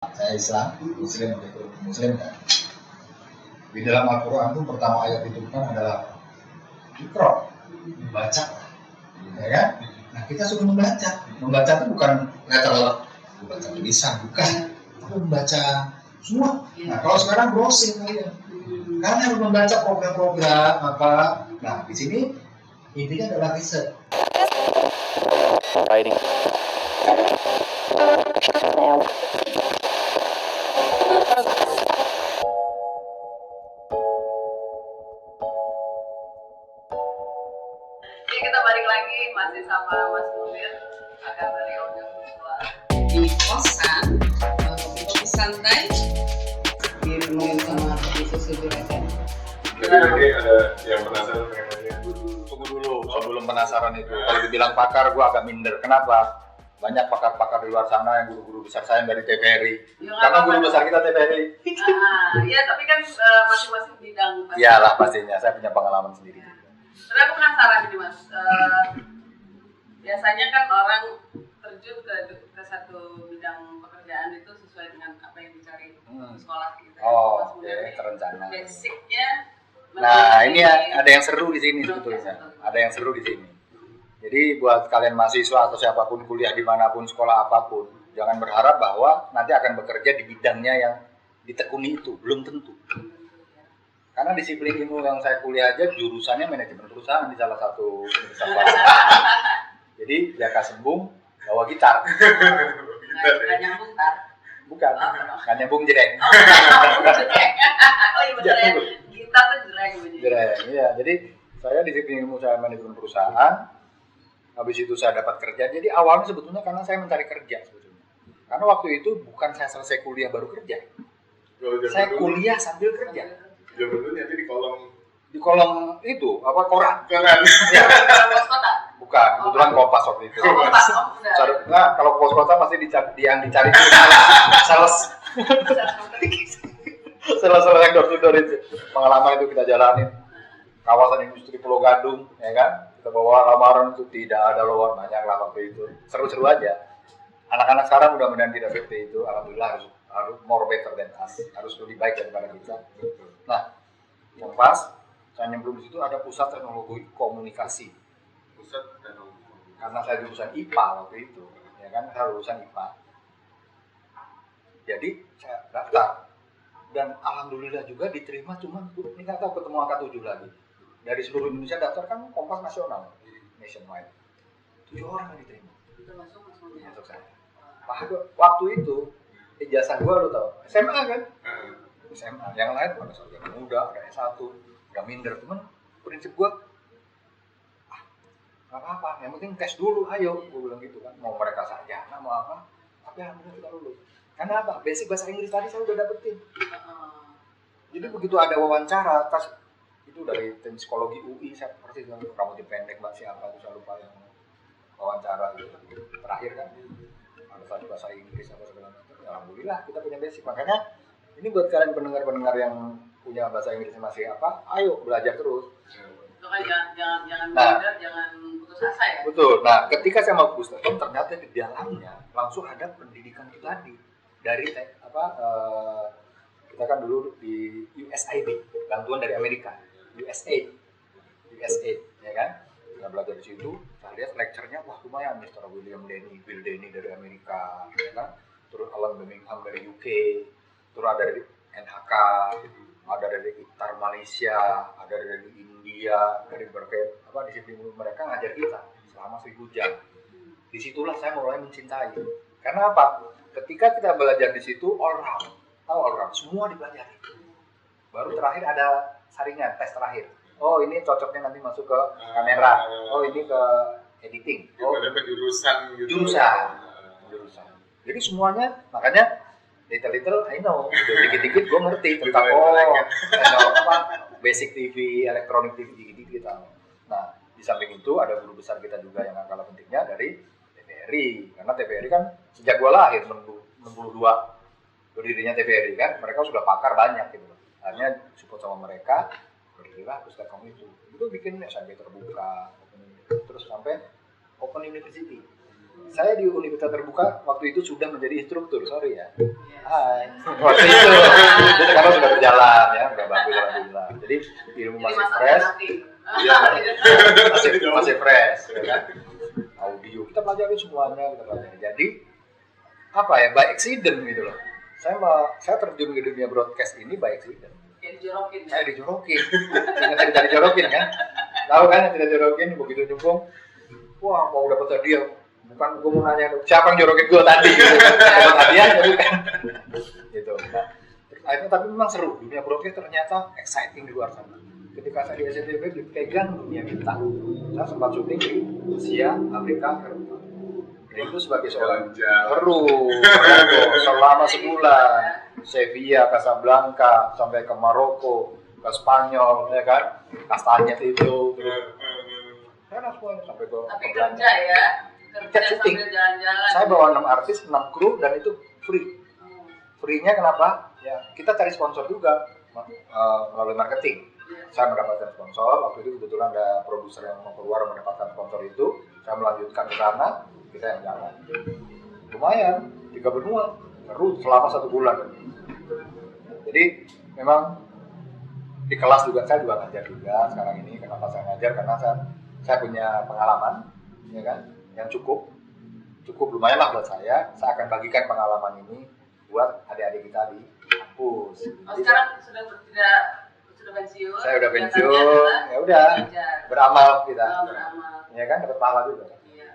Saya Islam, Muslim kan. Di dalam Al-Quran itu pertama ayat diturunkan adalah Iqra, membaca, ya kan? Nah kita suruh membaca. Membaca itu bukan letterlek, membaca tulisan, bukan, tapi membaca semua. Nah kalau sekarang browsing kalian, karena harus membaca program-program apa. Nah di sini intinya adalah riset. Writing. Jadi kita balik lagi masih sama Mas Munir, akan dari audiovisual di kosan, kopi santai dipenuhi sama kopi susu juragan. Jadi nanti ada yang penasaran pengen nanya. Tunggu dulu, sebelum penasaran itu. Kalau dibilang pakar, gue agak minder. Kenapa? Banyak pakar-pakar di luar sana yang guru-guru besar saya yang dari TVRI. Karena guru besar kita TVRI. Iya, tapi kan masing-masing bidang. Iyalah pastinya, saya punya pengalaman sendiri. Tapi aku penasaran ini Mas. Biasanya kan orang terjun ke satu bidang pekerjaan itu sesuai dengan apa yang dicari di sekolah gitu. Oh, oke, terencana. Basicnya. Nah, ini ada yang seru di sini sebetulnya. Ada yang seru di sini. Jadi buat kalian mahasiswa atau siapapun kuliah dimanapun, sekolah apapun, jangan berharap bahwa nanti akan bekerja di bidangnya yang ditekuni itu. Belum tentu. Karena disiplin ilmu yang saya kuliah aja jurusannya manajemen perusahaan di salah satu universitas. Jadi jaka sembung bawa gitar. Nggak nyambung tar. Bukan, nggak nyambung jereng. Oh iya betul ya. Gitar tuh jereng. Jereng, iya. Jadi saya disiplin ilmu saya manajemen perusahaan. Habis itu saya dapat kerja. Jadi awalnya sebetulnya karena saya mencari kerja sebetulnya. Karena waktu itu bukan saya selesai kuliah baru kerja. Saya kuliah sambil kerja. Zaman dulu nanti di kolom itu apa koran. Ya. Pos kota. Bukan, kebetulan Kompas waktu itu. Kompas. Nah, kalau pos kota pasti yang dicari itu sales. Sales yang door to door itu. Pengalaman itu kita jalanin. Kawasan industri Pulau Gadung, ya kan? Kita bawa lamaran itu tidak ada lowongan banyak lah waktu itu. Seru-seru aja. Anak-anak sekarang mudah-mudahan tidak seperti itu. Alhamdulillah harus more better than us. Harus lebih baik daripada kita. Nah, yang pas saya nyemplung di situ ada pusat teknologi komunikasi. pusat teknologi. Karena saya jurusan IPA waktu itu, ya kan? Saya lulusan IPA. Jadi saya daftar dan alhamdulillah juga diterima, cuman ini nggak tahu ketemu angka 7 lagi. Dari seluruh Indonesia daftar kan Kompas nasional, nationwide. 7 orang yang diterima. Itu masuk saya. Waktu itu ijazah gua lo tau, SMA kan? SMA. Yang lain ada sarjana muda, ada S1, udah minder. Cuman prinsip gua, nggak apa-apa. Yang penting tes dulu, ayo. Gua bilang gitu kan. Mau mereka sarjana, mau apa? Tapi alhamdulillah kita lulus. Karena apa? Basic bahasa Inggris tadi saya udah dapetin. Jadi begitu ada wawancara, itu dari tim psikologi UI, saya persis rambutnya pendek mbak siapa itu saya lupa yang wawancara gitu terakhir kan ada bahasa Inggris apa segala macam. Alhamdulillah kita punya basic. Makanya ini buat kalian pendengar yang punya bahasa Inggris masih apa, ayo belajar terus. Jangan putus asa ya. Betul. Nah ketika saya mau putus asa ternyata di dalamnya langsung ada pendidikan itu tadi dari kita kan dulu di USAID, bantuan dari Amerika. USA, ya kan? Kita belajar di situ, saya lihat lecture-nya, wah lumayan, Mr. Bill Denny dari Amerika, ya kan? Terus Alan Birmingham dari UK, terus ada dari NHK, ada dari ITAR Malaysia, ada dari India, dari berbagai disiplin mereka ngajar kita selama 1000 jam. Disitulah saya mulai mencintai. Karena apa? Ketika kita belajar di situ all round, semua dipelajari. Baru terakhir ada saringan, tes terakhir. Oh ini cocoknya nanti masuk ke kamera. Oh ini ke editing. Oh dapat jurusan gitu. Jurusan. Jadi semuanya, makanya little I know. Dikit-dikit gue ngerti tentang basic TV, elektronik TV dikit-dikit tahu. Nah di samping itu ada guru besar kita juga yang kalah pentingnya dari TVRI. Karena TVRI kan sejak gue lahir 62 berdirinya TVRI kan, mereka sudah pakar banyak gitu. Hanya support sama mereka, berdirilah Pustakom itu bikin SMP terbuka, terus sampai Open University. Saya di Universitas Terbuka waktu itu sudah menjadi instruktur, sorry ya. Iya. Hai. Waktu itu, jadi sekarang sudah berjalan ya, udah bagus alhamdulillah. Jadi ilmu Jadi masih Mas fresh, Ati. Iya. masih fresh, ya kan? Audio kita pelajari semuanya, kita pelajari. Jadi apa ya, by accident gitu loh. Saya terjun ke dunia broadcast ini by accident. Yang dijorokin. Saya dijorokin, ingat yang tidak dijorokin kan? Tahu kan yang tidak dijorokin, begitu nyumbung, wah mau dapat hadiah. Bukan gue mau nanya siapa yang jorokin gue tadi gitu kan, dapat hadiah jadi kan, gitu. Nah, akhirnya tapi memang seru, dunia broadcast ternyata exciting di luar sana. Ketika saya di SCTV dipegang dunia bintang, saya sempat syuting di Asia, Afrika, Eropa. Dan itu sebagai seorang seru, selama sebulan, Sevilla, Casablanca, sampai ke Maroko, ke Spanyol, ya kan, Kastanya itu, karena semuanya sampai ke Tapi Belanda. kerja ya. Kerja Syuting. sambil jalan-jalan. Saya bawa 6 artis, 6 kru dan itu free. Free-nya kenapa? Ya kita cari sponsor juga melalui marketing. Saya mendapatkan sponsor. Waktu itu kebetulan ada produser yang mau keluar mendapatkan sponsor itu. Saya melanjutkan ke sana, kita yang jalan. Lumayan, 3 benua, seru selama 1 bulan. Jadi memang di kelas juga saya juga ngajar juga sekarang ini. Kenapa saya ngajar? Karena saya punya pengalaman, ya kan? Yang cukup lumayan lah buat saya akan bagikan pengalaman ini buat adik-adik kita di kampus. Oh, Jadi, sekarang sudah pensiun. saya udah kegiatannya pensiun, adalah ya udah belajar. beramal kita, Beramal. ya kan dapat pahala juga. Iya.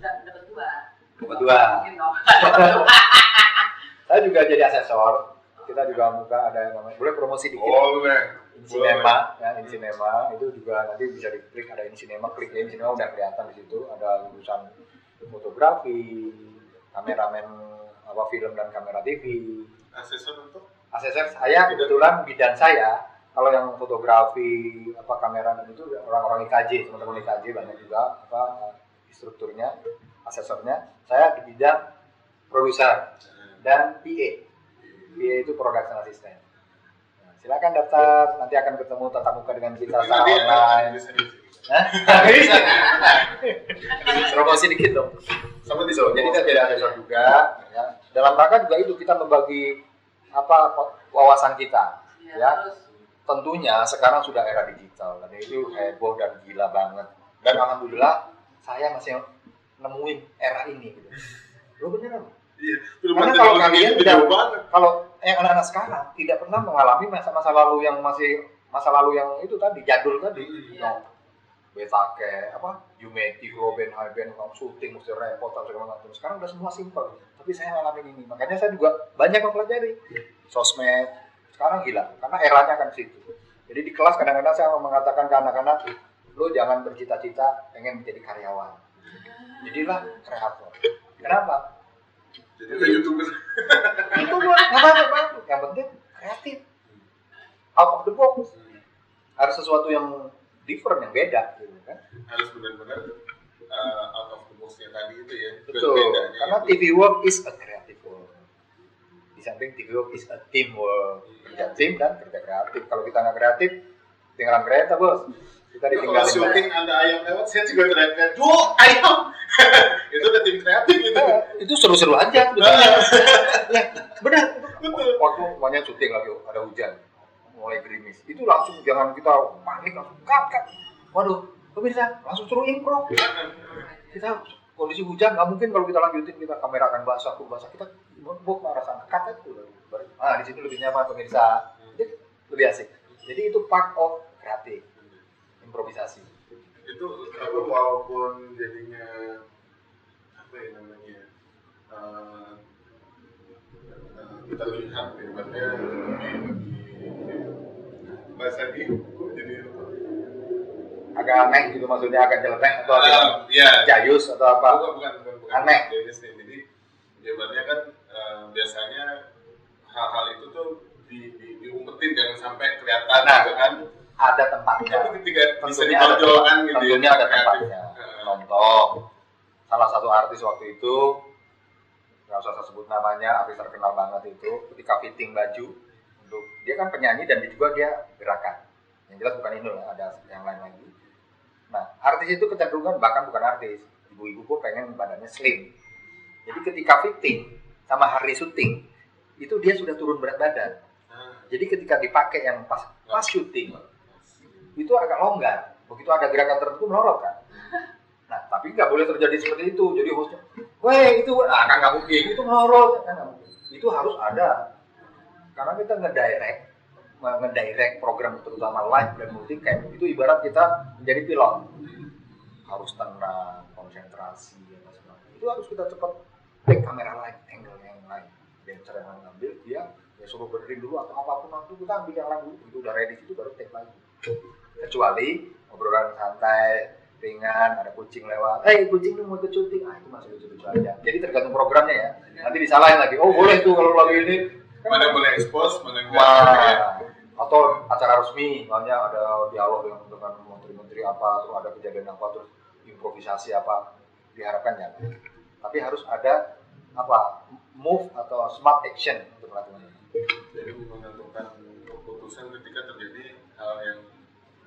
Dapat 2. Dapat 2. Mungkin dong. Saya juga jadi asesor. Kita juga buka ada yang namanya, boleh promosi dikit. Boleh. Insinema, ya Insinema itu juga nanti bisa diklik, ada Insinema, klik ya Insinema udah kelihatan di situ, ada lulusan fotografi, kameramen apa film dan kamera TV. Asesor untuk Asesor saya kebetulan bidang saya, kalau yang fotografi apa kamera dan itu orang-orang IKJ, teman-teman IKJ banyak juga apa instrukturnya, asesornya. Saya di bidang produser dan PA. PA itu production assistant. Silakan daftar, nanti akan ketemu tatap muka dengan kita secara online. Hah? Bisa. Promosi dikit dong. Sama di Jadi kita jadi asesor juga. Ya. Dalam rangka juga itu kita membagi apa wawasan kita. Ya. Terus Tentunya sekarang sudah era digital dan itu heboh dan gila banget. Dan alhamdulillah saya masih nemuin era ini. Gitu. Lo beneran? Iya. Karena kalau kalian tidak, banget. kalau yang anak-anak sekarang tidak pernah mengalami masa-masa lalu yang masa lalu yang itu tadi jadul tadi, Iya. betake apa, Yumeti, Robin, Hyben, syuting mesti repot dan segala macam. Sekarang udah semua simpel. Tapi saya ngalamin ini, makanya saya juga banyak mempelajari sosmed. Sekarang gila, karena eranya akan ke situ. Jadi di kelas kadang-kadang saya mengatakan ke anak-anak, lo jangan bercita-cita pengen menjadi karyawan. Jadilah kreator. Kenapa? Jadi kayak YouTuber. Itu buat apa-apa, yang penting kreatif, out of the box, harus sesuatu yang different, yang beda, gitu kan? Harus benar-benar out of the box-nya tadi itu ya. Betul, Bedanya karena itu. TV work is a creative work. Di samping TV work is a team work, kerja tim dan kerja kreatif. Kalau kita nggak kreatif, tinggalan kereta bos. Kita Kalau ditinggalin. syuting ada ayam lewat, saya juga teriak-teriak, "Duh, ayam!" Itu udah tim kreatif gitu. Itu seru-seru aja, betulnya. Ya, benar. Betul. Waktu banyak syuting lagi, ada hujan, mulai gerimis. Itu langsung jangan kita panik, langsung cut. Waduh, pemirsa, langsung suruh improv. Kita kondisi hujan, nggak mungkin kalau kita lanjutin kita kamera akan basah, kita notebook marah sana, cut itu. Di situ lebih nyaman pemirsa. Jadi lebih asik. Jadi itu part of kreatif, improvisasi. Itu apa walaupun jadinya apa ya namanya kita lihat ibaratnya bahasa ini jadi Agak aneh gitu maksudnya, agak nyeleneh atau agak ya jayus atau apa? bukan Aneh. jenis nih. Jadi ibaratnya kan biasanya hal-hal itu tuh diumpetin jangan sampai kelihatan Nah, gitu kan. ada tempatnya. Tapi ketika bisa Tentunya ada ditonjolkan gitu tentunya ya, ada kreatif. tempatnya. Contoh, salah satu artis waktu itu, nggak usah sebut namanya, artis terkenal banget itu, ketika fitting baju, untuk dia kan penyanyi dan juga dia gerakan. Yang jelas bukan Inul, ada yang lain lagi. Nah, artis itu kecenderungan, bahkan bukan artis, ibu ibu-ibu pun pengen badannya slim. Jadi ketika fitting sama hari syuting itu dia sudah turun berat badan. Jadi ketika dipakai yang pas syuting itu agak longgar. Begitu ada gerakan tertentu melorot kan. Nah tapi nggak boleh terjadi seperti itu. Jadi hostnya, weh itu kan nggak mungkin itu melorot kan nggak mungkin. Itu harus ada. Karena kita ngedirect program terutama live dan multicam itu ibarat kita menjadi pilot. Harus tenang, konsentrasi, itu harus kita cepat take kamera lain, angle yang lain. Dancer yang ngambil dia suruh berdiri dulu atau apapun nanti kita ambil yang lain dulu. Itu udah ready itu baru take lagi. Kecuali obrolan santai, ringan, ada kucing lewat, kucing lu mau ikut syuting, itu masih lucu-lucu aja. Jadi tergantung programnya ya. Nanti disalahin lagi, boleh tuh kalau lagi ini. Mana boleh expose, mana enggak. Atau acara resmi, makanya ada dialog dengan menteri-menteri apa, terus ada kejadian apa, terus improvisasi apa, diharapkan ya. Tapi harus ada move atau smart action untuk melakukan ini. Jadi menentukan keputusan ketika terjadi hal yang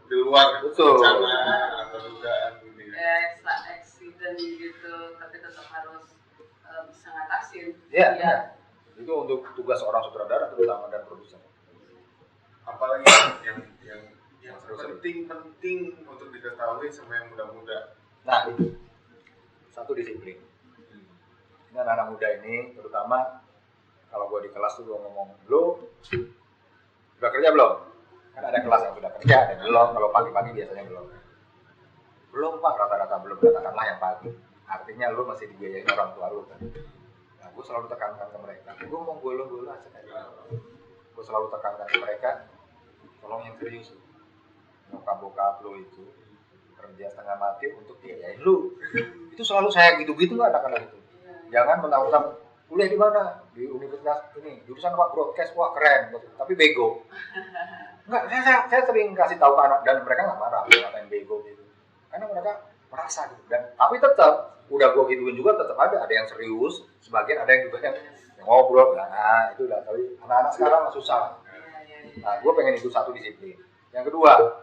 di luar betul rencana atau dugaan gitu ya. Accident gitu, tapi tetap harus bisa ngatasin. Iya. Itu untuk tugas seorang sutradara terutama dan produser. Apalagi yang penting untuk diketahui sama yang muda-muda. Nah itu satu disiplin. Ini anak-anak muda ini terutama kalau gue di kelas tuh gue ngomong, lu udah kerja belum? Kan ada kelas yang sudah kerja, ada belum. Kalau pagi-pagi biasanya belum pak, rata-rata belum, katakanlah yang pagi. Artinya lu masih dibiayain orang tua lu kan. Nah gue selalu tekankan ke mereka, gue mau golo aja kayak gue selalu tekankan ke mereka, tolong yang serius. Bokap lu itu kerja setengah mati untuk biayain lu. Itu selalu saya gitu-gitu nggak anak-anak itu. Jangan mentang-mentang kuliah di mana? Di universitas ini, jurusan apa broadcast, wah keren, tapi bego. Enggak, saya sering kasih tahu ke anak dan mereka nggak marah kalau ngatain bego gitu. Karena mereka merasa gitu. Dan tapi tetap udah gue gituin juga tetap ada yang serius, sebagian ada yang juga yang ngobrol. Nah, itu udah tapi anak-anak sekarang susah. Nah, gue pengen itu satu disiplin. Yang kedua,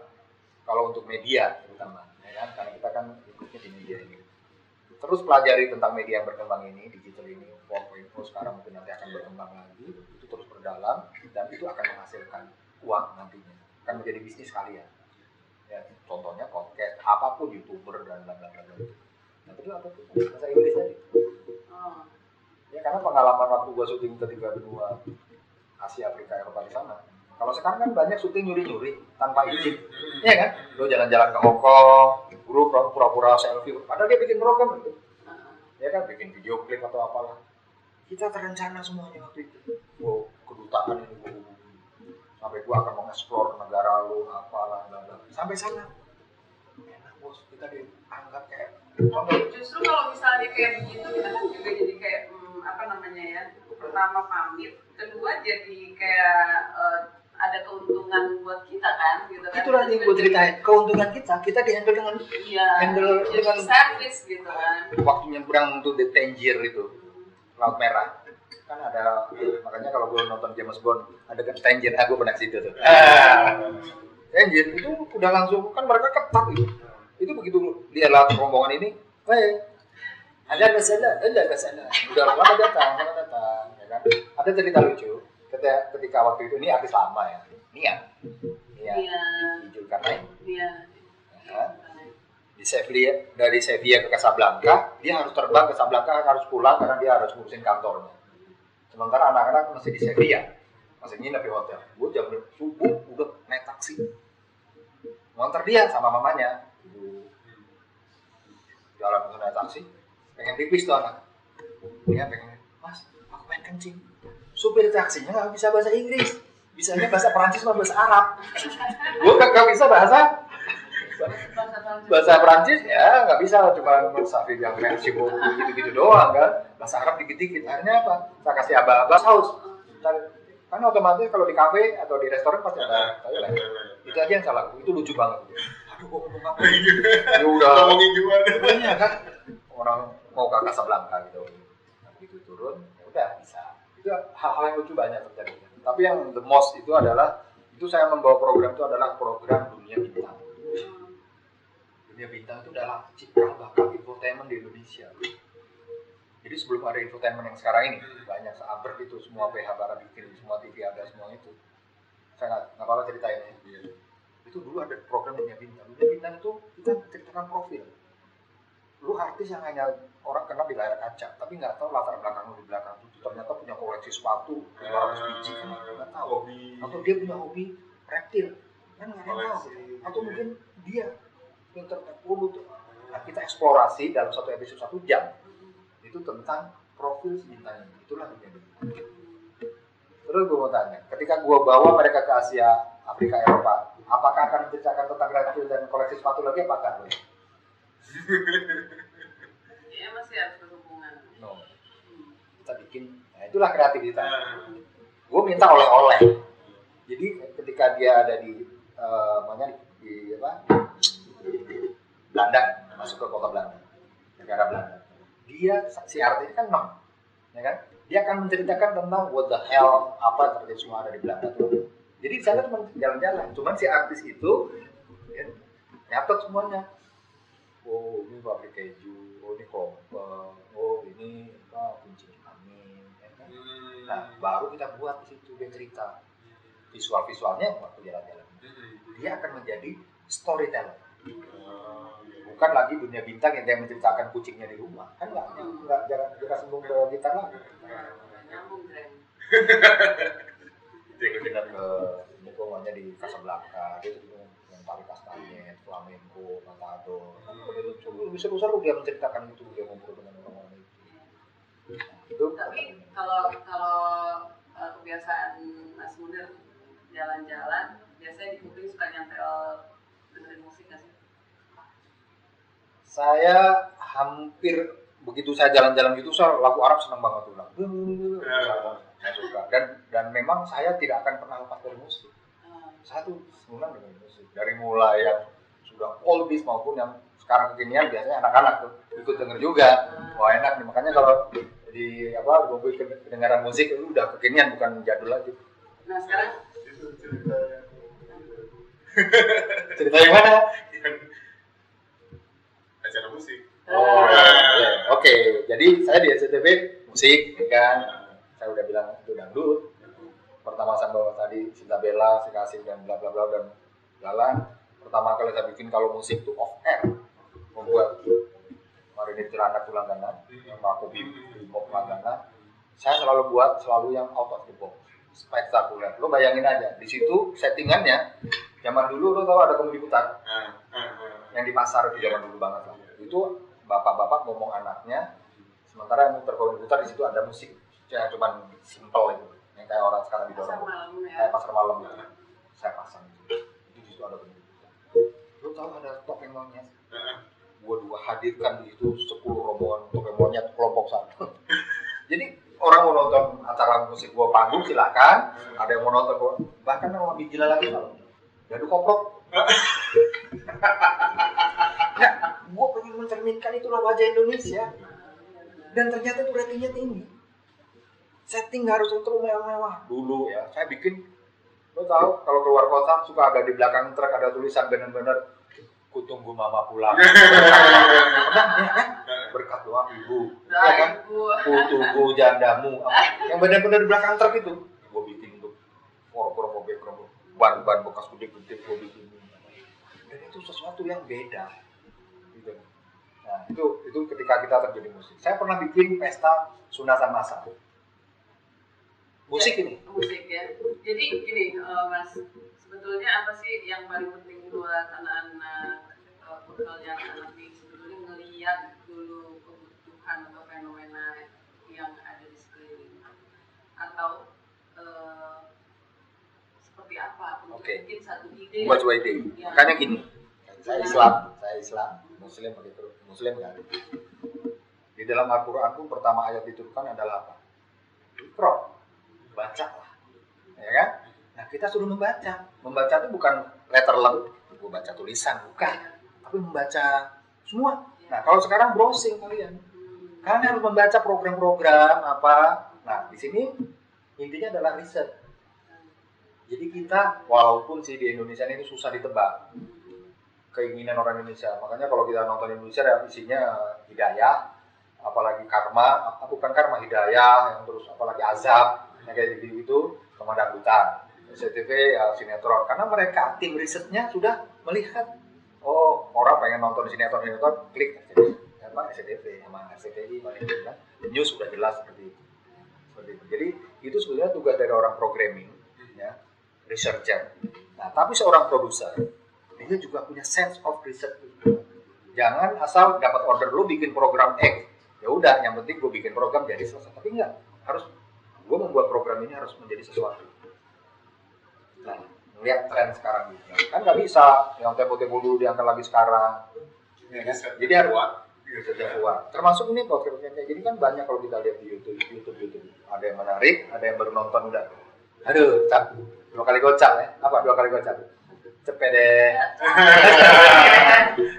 kalau untuk media terutama, ya kan? Karena kita kan ikutnya di media ini. Terus pelajari tentang media yang berkembang ini, digital ini, 4.0 sekarang mungkin nanti akan berkembang lagi, itu terus berdalam dan itu akan menghasilkan uang nantinya, akan menjadi bisnis kalian. Ya, contohnya podcast, apapun YouTuber dan lain-lain itu. Nah, terus apa tuh? Bahasa Inggris tadi. Ya karena pengalaman waktu gua syuting ketika benua Asia, Afrika, Eropa di sana. Kalau sekarang kan banyak syuting nyuri-nyuri tanpa izin, ya kan? Lo jalan-jalan ke Hongkong, guru pura-pura selfie, padahal dia bikin program itu, ya kan? Bikin video klip atau apalah. Kita terencana semuanya waktu itu. Kedutaan ini, sampai gua akan mengeksplor negara lo, apalah, sampai sana. Enak bos, kita dianggap kayak. Justru kalau misalnya kayak begitu, kita kan juga jadi kayak pertama pamit, kedua jadi kayak ada keuntungan buat kita kan gitu kan. Itulah yang gue ceritain, keuntungan kita di-handle dengan handle dengan service gitu kan. Waktu nyebrang tuh di Tangier itu, Laut Merah kan ada, makanya kalau gue nonton James Bond ada kan Tangier, gue pernah ke situ tuh. Tangier itu udah langsung kan mereka ketat gitu. Itu begitu dia lihat rombongan ini, ada masalah, udah lama datang, ya kan? Ada cerita lucu. Ketika waktu itu ini artis lama ya, Nia di Zulkarnain. Di Sevilla, dari Sevilla ke Casablanca, dia harus terbang ke Casablanca, harus pulang karena dia harus ngurusin kantornya. Sementara anak-anak masih di Sevilla, masih nginep di hotel. Gue jam subuh udah naik taksi, nganter dia sama mamanya. Jalan ke naik taksi, pengen pipis tuh anak. Dia pengen, mas, aku pengen kencing. Supir taksinya nggak bisa bahasa Inggris, bisanya bahasa Perancis sama bahasa Arab. Gue nggak bisa bahasa Perancis ya nggak bisa, cuma Safi yang reaksi gitu-gitu doang kan. Bahasa Arab dikit-dikit. Akhirnya apa? Saya kasih aba-aba saus. Kan otomatis kalau di kafe atau di restoran pasti ada toilet. Itu aja yang salah. Itu lucu banget. Aduh, gue ngomong apa? Ya udah. Ngomongin gimana? Iya kan. Orang mau ke Casablanca gitu. Begitu turun, ya udah bisa. Itu hal-hal yang lucu banyak terjadi. Tapi yang the most itu adalah, itu saya membawa program itu adalah program dunia bintang. Dunia Dunia Bintang itu adalah cikal bakal infotainment di Indonesia. Jadi sebelum ada infotainment yang sekarang ini, banyak seabrek itu, semua PH Barat bikin, semua TV ada, semua itu. Saya nggak apa-apa ceritain ya. Itu dulu ada program Dunia Bintang. Dunia Bintang itu kita ceritakan profil. Lu artis yang hanya orang kenal di layar kaca, tapi nggak tahu latar belakang lu di belakang itu ternyata punya koleksi sepatu 500 biji kan nggak tahu. Atau dia punya hobi reptil kan nggak ada yang tahu. Atau mungkin dia pinter taekwondo tuh. Nah, kita eksplorasi dalam satu episode 1 jam itu tentang profil si bintang ini. Itulah Dunia Bintang. Terus gue mau tanya, ketika gue bawa mereka ke Asia, Afrika, Eropa, apakah akan menceritakan tentang reptil dan koleksi sepatu lagi? Apakah? Ya masih harus berhubungan. No. Kita bikin, nah itulah kreativitas. Gue minta oleh-oleh. Jadi ketika dia ada di di Belanda, masuk ke kota Belanda, negara Belanda, dia si artis kan ya kan? Dia akan menceritakan tentang what the hell apa yang terjadi semua ada di Belanda tuh. Jadi di sana cuma jalan-jalan, cuman si artis itu ya, nyatet semuanya. Oh ini pabrik keju, oh ini kelompok, oh ini kunci angin, ya kan? Nah baru kita buat di situ dia cerita visualnya waktu jalan-jalan. Dia akan menjadi storyteller, bukan lagi Dunia Bintang yang dia menceritakan kucingnya di rumah, kan nggak jangan sembung ke gitar lagi. Nyambung keren. Dia pindah ke lingkungannya di Casablanca, dia tuh yang tari kastanya, flamenco, matador. Lebih seru-seru dia menceritakan itu, dia ngobrol dengan orang-orang itu. Itu tapi kalau kebiasaan Mas Munir jalan-jalan, biasanya di kuping suka nyantel dengerin musik nggak sih? Saya hampir begitu saya jalan-jalan gitu, saya lagu Arab senang banget tuh. Saya suka dan memang saya tidak akan pernah lepas dari musik. Saya tuh senang dengan musik dari mulai yang sudah oldies maupun yang sekarang kekinian, biasanya anak-anak tuh ikut denger juga. Wah enak nih, makanya kalau di mobil kedengaran musik itu udah kekinian bukan jadul lagi. Nah sekarang cerita yang mana? Acara musik. Oh, oke. Jadi saya di SCTV musik, kan? Saya udah bilang itu dangdut. Pertama saya bawa tadi Cinta Bella, Sekasih dan bla bla bla dan jalan. Pertama kali saya bikin kalau musik itu off air, membuat Marinir Celana Kulangganan, aku bimop Kulangganan. Saya selalu buat yang out of the box, spektakuler. Lo bayangin aja, di situ settingannya zaman dulu lo tau ada komedi putar yang di pasar itu zaman dulu banget lah. Itu bapak-bapak ngomong anaknya, sementara yang muter komedi putar di situ ada musik yang cuman simple itu, yang kayak orang sekarang di dorong, kayak pasar malam gitu. Saya pasang itu di situ ada komedi putar. Lo tau ada topeng monyet? Gua hadirkan di situ 10 rombongan topeng monyet kelompok satu. Jadi orang mau nonton acara musik gua panggung silakan, ada yang mau nonton gua, bahkan yang lebih gila lagi kalau jadu koplok. Ya, gua pengen mencerminkan itulah wajah Indonesia. Dan ternyata itu ratingnya tinggi. Setting harus untuk mewah dulu ya. Saya bikin, lo tahu kalau keluar kota suka ada di belakang truk ada tulisan bener-bener kutunggu mama pulang. Berkat doa ibu, ya kan? Kutunggu jandamu. Yang benar-benar di belakang truk itu, gue bikin tuh, mobil ban bekas gede-gede gue bikin. Dan itu sesuatu yang beda, gitu. Nah itu ketika kita terjadi musik. Saya pernah bikin pesta sunatan masal. Musik ya, ini. Musik ya. Jadi gini, Mas, sebetulnya apa sih yang paling penting buat anak-anak bekalnya anak-anak ini sebetulnya ngelihat dulu kebutuhan atau fenomena yang ada di sekeliling atau seperti apa untuk bikin satu ide. Buat sebuah ide. Ya. Makanya gini, saya Islam, Muslim kan. Di dalam Al-Quran pun pertama ayat diturunkan adalah apa? Iqra, bacalah, ya kan? Nah kita suruh membaca. Membaca itu bukan letter lengkap, gue baca tulisan, bukan. Tapi membaca semua. Nah kalau sekarang browsing kalian harus membaca program-program apa. Nah di sini intinya adalah riset. Jadi kita walaupun sih di Indonesia ini susah ditebak, keinginan orang Indonesia. Makanya kalau kita nonton Indonesia ya isinya hidayah, apalagi karma, bukan karma, hidayah, yang terus apalagi azab, yang kayak gitu sama dangdutan, SCTV, sinetron. Karena mereka tim risetnya sudah melihat, oh orang pengen nonton sinetron, klik SCTV sama RCTI, kan? News sudah jelas seperti itu. Jadi itu sebenarnya tugas dari orang programming, ya, researcher. Nah, tapi seorang produser dia juga punya sense of research. Jangan asal dapat order lu bikin program X, ya udah, yang penting gue bikin program jadi selesai. Tapi enggak, harus gue membuat program ini harus menjadi sesuatu. Nah, melihat tren sekarang gitu, kan nggak bisa yang tempo-tempo dulu diangkat lagi sekarang. Ya, kan? Jadi harus kuat. Termasuk ini podcastnya, jadi kan banyak kalau kita lihat di YouTube. Ada yang menarik, ada yang baru nonton udah. Aduh, cap. 2 kali gocap ya? Apa 2 kali gocap? Cepet deh.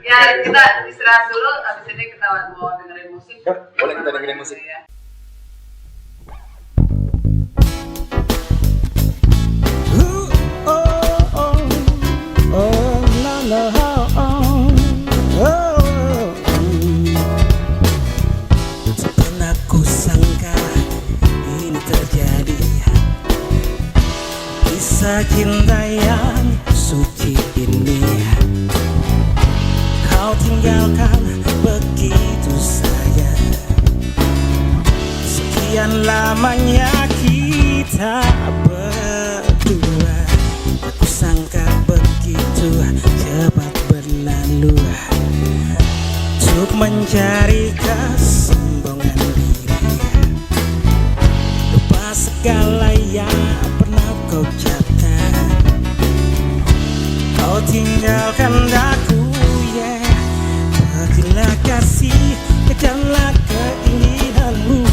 Ya kita istirahat dulu, habis ini kita mau dengerin musik. Boleh kita dengerin musik. Ya. Kisah cinta yang suci ini kau tinggalkan begitu saja. Sekian lamanya kita berdua, aku sangka begitu cepat berlalu untuk mencari kesombongan diri, lupa segala yang pernah kau ucapkan. Kau tinggalkan aku, ya, pergilah kasih, kejarlah keinginanmu.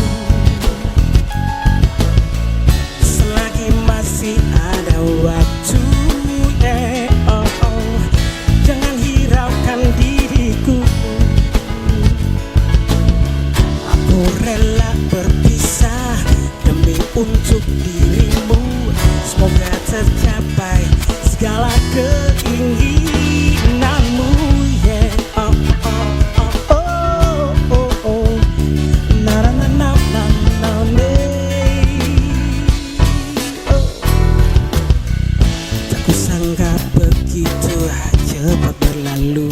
Selagi masih ada waktu, oh, oh, jangan hiraukan diriku. Aku rela berpisah demi untuk dirimu. Semoga tercapai segala keinginanmu, yeah. Oh, oh, oh, oh, oh, oh. Na na na na na na na. Oh. Tak kusangka begitu cepat berlalu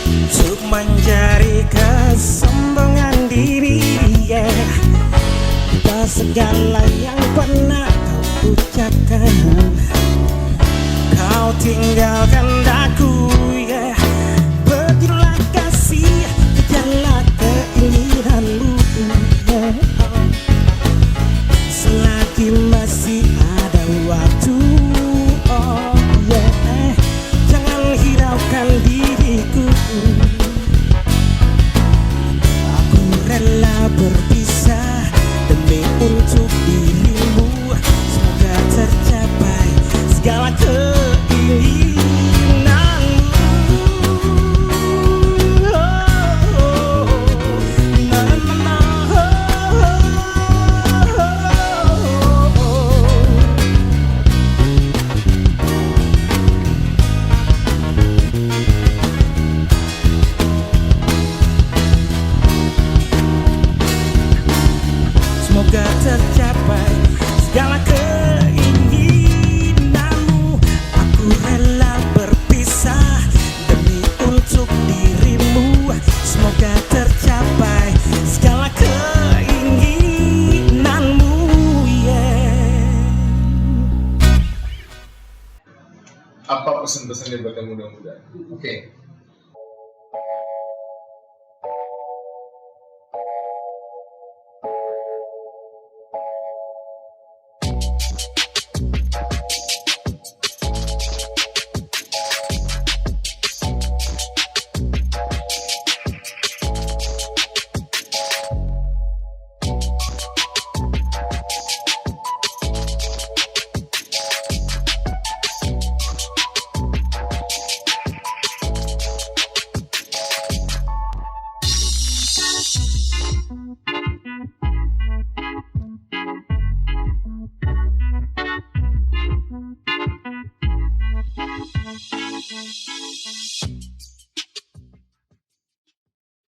untuk mencari kesombongan diri, yeah. Lupa segala yang pernah kau ucapkan. Kau tinggalkan aku, ya, pergilah kasih, kejarlah keinginanmu, ya. Selagi masih ada waktu, oh, ya, jangan hiraukan diriku. Aku rela berpisah demi untuk dirimu. Semoga tercapai segala keinginanmu. Oh, na na na, semoga tercapai segala keinginanmu. Aku rela berpisah demi untuk dirimu. Semoga tercapai segala keinginanmu, yeah. Apa pesan-pesannya buat yang muda-muda? Oke.